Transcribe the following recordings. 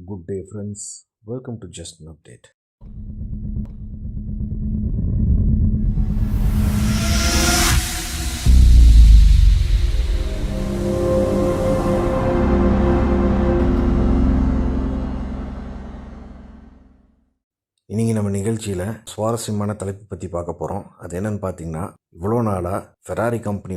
Good day, friends. Welcome to Just an Update. இன்றைக்கி நம்ம நிகழ்ச்சியில் சுவாரஸ்யமான தலைப்பு பற்றி பார்க்க போகிறோம். அது என்னென்னு பார்த்தீங்கன்னா, இவ்வளோ நாளாக ஃபெராரி கம்பெனி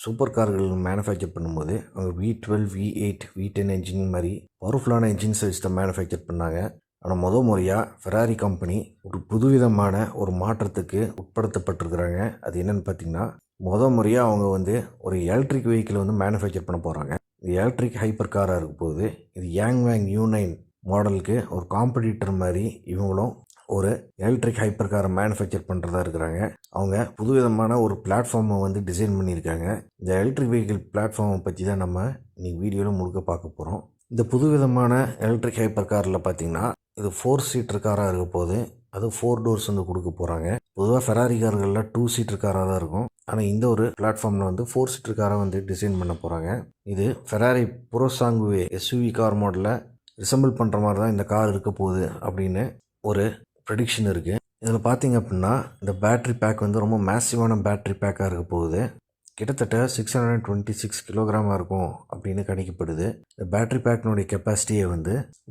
சூப்பர் கார்கள் மேனுஃபேக்சர் பண்ணும்போது அவங்க V12, V8, V10 என்ஜின் மாதிரி பவர்ஃபுல்லான என்ஜின்ஸை வச்சு தான் மேனுஃபேக்சர் பண்ணாங்க. ஆனால் முறையாக ஃபெராரி கம்பெனி ஒரு புதுவிதமான ஒரு மாற்றத்துக்கு உட்படுத்தப்பட்டிருக்கிறாங்க. அது என்னென்னு பார்த்தீங்கன்னா, முறையாக அவங்க ஒரு எலக்ட்ரிக் வெஹிக்கிள் மேனுஃபேக்சர் பண்ண போகிறாங்க. இது எலக்ட்ரிக் ஹைப்பர் காராக இருக்க போகுது. இது யாங்வாங் U9 மாடலுக்கு ஒரு காம்படிட்டர் மாதிரி இவங்களும் ஒரு எலக்ட்ரிக் ஹைப்பர் காரை மேனுஃபேக்சர் பண்ணுறதா இருக்கிறாங்க. அவங்க புதுவிதமான ஒரு பிளாட்ஃபார்மை டிசைன் பண்ணியிருக்காங்க. இந்த எலக்ட்ரிக் வெஹிக்கிள் பிளாட்ஃபார்மை பற்றி தான் நம்ம இன்னைக்கு வீடியோவில் முழுக்க பார்க்க போகிறோம். இந்த புதுவிதமான எலக்ட்ரிக் ஹைப்பர் காரில் பார்த்திங்கன்னா, இது 4 சீட்டர் காராக இருக்க போது. அது 4 டோர்ஸ் கொடுக்க போகிறாங்க. பொதுவாக ஃபெராரி கார்களில் 2 சீட்டர் காராக தான் இருக்கும். ஆனால் இந்த ஒரு பிளாட்ஃபார்மில் 4 சீட்டர் காரை டிசைன் பண்ண போகிறாங்க. இது ஃபெராரி புரோசாங்குவே SUV கார் மாடலில் ரிசம்பிள் பண்ணுற மாதிரி தான் இந்த கார் இருக்க போகுது அப்படின்னு ஒரு ப்ரெடிக்ஷன் இருக்குது. இதில் பார்த்திங்க அப்படின்னா, இந்த பேட்ரி பேக் ரொம்ப மேசிவான பேட்ரி பேக்காக இருக்க போகுது. கிட்டத்தட்ட 626 கிலோகிராமாக இருக்கும் அப்படின்னு கணிக்கப்படுது. இந்த பேட்ரி பேக்கினுடைய கெப்பாசிட்டியை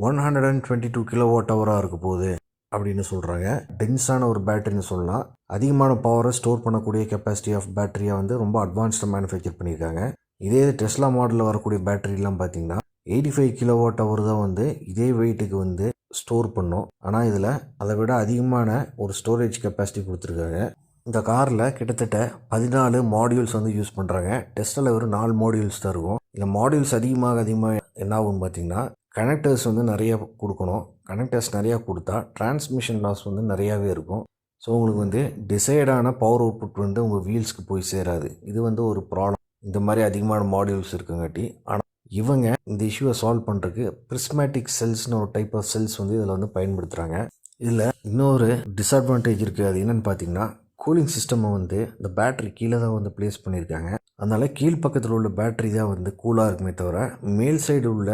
122 kWh இருக்க போகுது அப்படின்னு சொல்கிறாங்க. டென்ஸான ஒரு பேட்டரின்னு சொல்லலாம். அதிகமான பவரை ஸ்டோர் பண்ணக்கூடிய கெப்பாசிட்டி ஆஃப் பேட்டரியை ரொம்ப அட்வான்ஸ்டாக மேனுஃபேக்சர் பண்ணியிருக்காங்க. இதே டெஸ்லா மாடலில் வரக்கூடிய பேட்டரிலாம் பார்த்திங்கன்னா 85 kWh தான் இதே வெயிட்டுக்கு ஸ்டோர் பண்ணும். ஆனால் இதில் அதை விட அதிகமான ஒரு ஸ்டோரேஜ் கெப்பாசிட்டி கொடுத்துருக்காங்க. இந்த காரில் கிட்டத்தட்ட 14 மாடியூல்ஸ் யூஸ் பண்ணுறாங்க. டெஸ்ட்டில் ஒரு 4 மாடியூல்ஸ் தான் இருக்கும். இந்த மாடியூல்ஸ் அதிகமாக என்ன ஆகும்னு பார்த்திங்கன்னா, கனெக்டர்ஸ் நிறைய கொடுக்கணும். கனெக்டர்ஸ் நிறையா கொடுத்தா டிரான்ஸ்மிஷன் லாஸ் நிறையாவே இருக்கும். ஸோ உங்களுக்கு டிசைடான பவர் அவுட்புட் உங்கள் வீல்ஸ்க்கு போய் சேராது. இது ஒரு ப்ராப்ளம். இந்த மாதிரி அதிகமான மாடியூல்ஸ் இருக்குங்காட்டி. ஆனால் இவங்க இந்த இஷ்யூவை சால்வ் பண்ணுறதுக்கு பிரிஸ்மேட்டிக் செல்ஸ்னு ஒரு டைப் ஆஃப் செல்ஸ் இதில் பயன்படுத்துகிறாங்க. இதில் இன்னொரு டிஸ்அட்வான்டேஜ் இருக்குது. அது என்னென்னு பார்த்தீங்கன்னா, கூலிங் சிஸ்டமை இந்த பேட்டரி கீழே தான் ப்ளேஸ் பண்ணியிருக்காங்க. அதனால் கீழ்ப்பக்கத்தில் உள்ள பேட்டரி தான் கூலாக இருக்குமே தவிர, மேல் சைடு உள்ள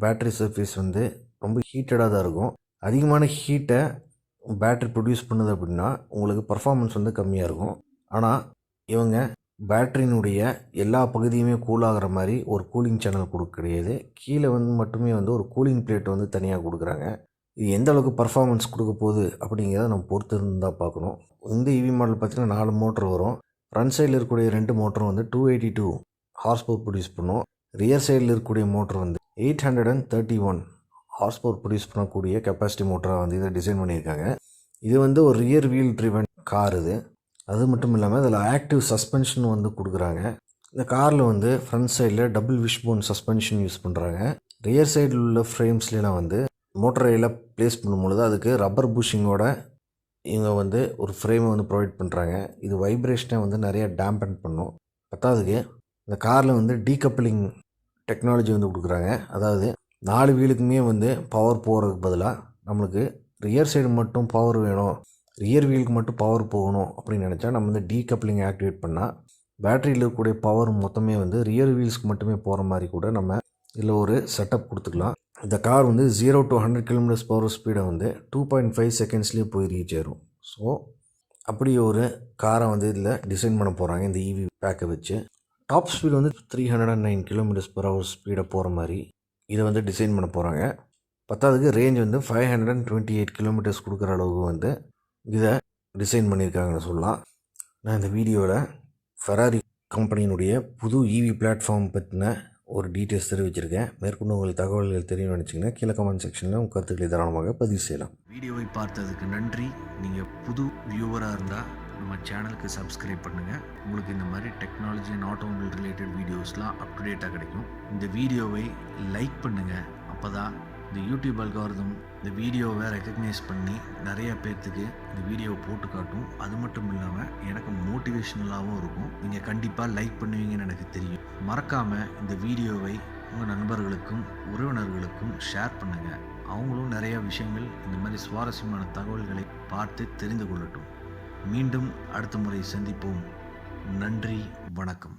பேட்டரி சர்ஃபேஸ் ரொம்ப ஹீட்டடாக தான் இருக்கும். அதிகமான ஹீட்டை பேட்டரி ப்ரொடியூஸ் பண்ணுது அப்படின்னா உங்களுக்கு பர்ஃபார்மன்ஸ் கம்மியாக இருக்கும். ஆனால் இவங்க பேட்டரியினுடைய எல்லா பகுதியுமே கூலாகிற மாதிரி ஒரு கூலிங் சேனல் கொடுக்க கிடையாது. கீழே மட்டுமே ஒரு கூலிங் பிளேட் தனியாக கொடுக்குறாங்க. இது எந்த அளவுக்கு பர்ஃபார்மன்ஸ் கொடுக்க போகுது அப்படிங்கிறத நம்ம பொறுத்து இருந்தால் பார்க்கணும். இந்த EV மாடல் பார்த்திங்கன்னா 4 மோட்டர் வரும். ஃப்ரண்ட் சைடில் இருக்கக்கூடிய 2 மோட்டரும் 282 ஹார்ஸ் பவர் ப்ரொடியூஸ் பண்ணும். ரியர் சைடில் இருக்கக்கூடிய மோட்டர் 831 ஹார்ஸ் பவர் ப்ரொடியூஸ் பண்ணக்கூடிய கெப்பாசிட்டி மோட்டராக இதை டிசைன் பண்ணியிருக்காங்க. இது ஒரு ரியர் வீல் ட்ரிவன் கார். அது மட்டும் இல்லாமல் இதில் ஆக்டிவ் சஸ்பென்ஷன் கொடுக்குறாங்க. இந்த காரில் ஃப்ரண்ட் சைடில் டபுள் விஷ்-போன் சஸ்பென்ஷன் யூஸ் பண்ணுறாங்க. ரியர் சைடில் உள்ள ஃப்ரேம்ஸ்லாம் மோட்டர் ரயில ப்ளேஸ் பண்ணும்பொழுது அதுக்கு ரப்பர் புஷிங்கோட இவங்க ஒரு ஃப்ரேமை ப்ரொவைட் பண்ணுறாங்க. இது வைப்ரேஷனை நிறையா டேம்பன் பண்ணும். பத்தாவதுக்கு இந்த காரில் டீகப்ளிங் டெக்னாலஜி கொடுக்குறாங்க. அதாவது 4 வீலுக்குமே பவர் போகிறதுக்கு பதிலாக நம்மளுக்கு ரியர் சைடு மட்டும் பவர் வேணும், ரியர் வீலுக்கு மட்டும் பவர் போகணும் அப்படின்னு நினச்சா நம்ம டீகப்ளிங் ஆக்டிவேட் பண்ணால் பேட்டரியில் இருக்கக்கூடிய பவர் மொத்தமே ரியர் வீல்ஸ்க்கு மட்டுமே போகிற மாதிரி கூட நம்ம இதில் ஒரு செட்டப் கொடுத்துக்கலாம். இந்த கார் 0 to 100 km/h ஸ்பீடை 2.5 செகண்ட்ஸ்லேயே போய் ரீச் ஆயிரும். ஸோ அப்படி ஒரு காரை இதில் டிசைன் பண்ண போகிறாங்க. இந்த EV பேக்கை வச்சு டாப் ஸ்பீடு 309 km/h ஸ்பீடை போகிற மாதிரி இதை டிசைன் பண்ண போகிறாங்க. பத்தாவதுக்கு ரேஞ்ச் 528 km கொடுக்குற அளவுக்கு இதை டிசைன் பண்ணியிருக்காங்கன்னு சொல்லலாம். நான் இந்த வீடியோவில் ஃபெராரி கம்பெனியினுடைய புது EV பிளாட்ஃபார்ம் பற்றின ஒரு டீட்டெயில்ஸ் தெரிவிச்சிருக்கேன். மேற்கொண்டு உங்களுக்கு தகவல்கள் தெரியும் நினச்சிங்கன்னா கீழே கமெண்ட் செக்ஷனில் உங்கள் கருத்துக்களை தாராளமாக பதிவு செய்யலாம். வீடியோவை பார்த்ததுக்கு நன்றி. நீங்கள் புது வியூவராக இருந்தால் நம்ம சேனலுக்கு சப்ஸ்கிரைப் பண்ணுங்கள். உங்களுக்கு இந்த மாதிரி டெக்னாலஜி அண்ட் ஆட்டோமொபைல் ரிலேட்டட் வீடியோஸ்லாம் அப்டுடேட்டாக கிடைக்கும். இந்த வீடியோவை லைக் பண்ணுங்கள். அப்போ தான் இந்த யூடியூப் அல்காரிதம் இந்த வீடியோவை ரெக்கக்னைஸ் பண்ணி நிறைய பேர்த்துக்கு இந்த வீடியோவை போட்டு காட்டும். அது மட்டும் இல்லாமல் எனக்கு மோட்டிவேஷ்னலாகவும் இருக்கும். நீங்கள் கண்டிப்பாக லைக் பண்ணுவீங்கன்னு எனக்கு தெரியும். மறக்காமல் இந்த வீடியோவை உங்கள் நண்பர்களுக்கும் உறவினர்களுக்கும் ஷேர் பண்ணுங்கள். அவங்களும் நிறைய விஷயங்கள் இந்த மாதிரி சுவாரஸ்யமான தகவல்களை பார்த்து தெரிந்து கொள்ளட்டும். மீண்டும் அடுத்த முறை சந்திப்போம். நன்றி, வணக்கம்.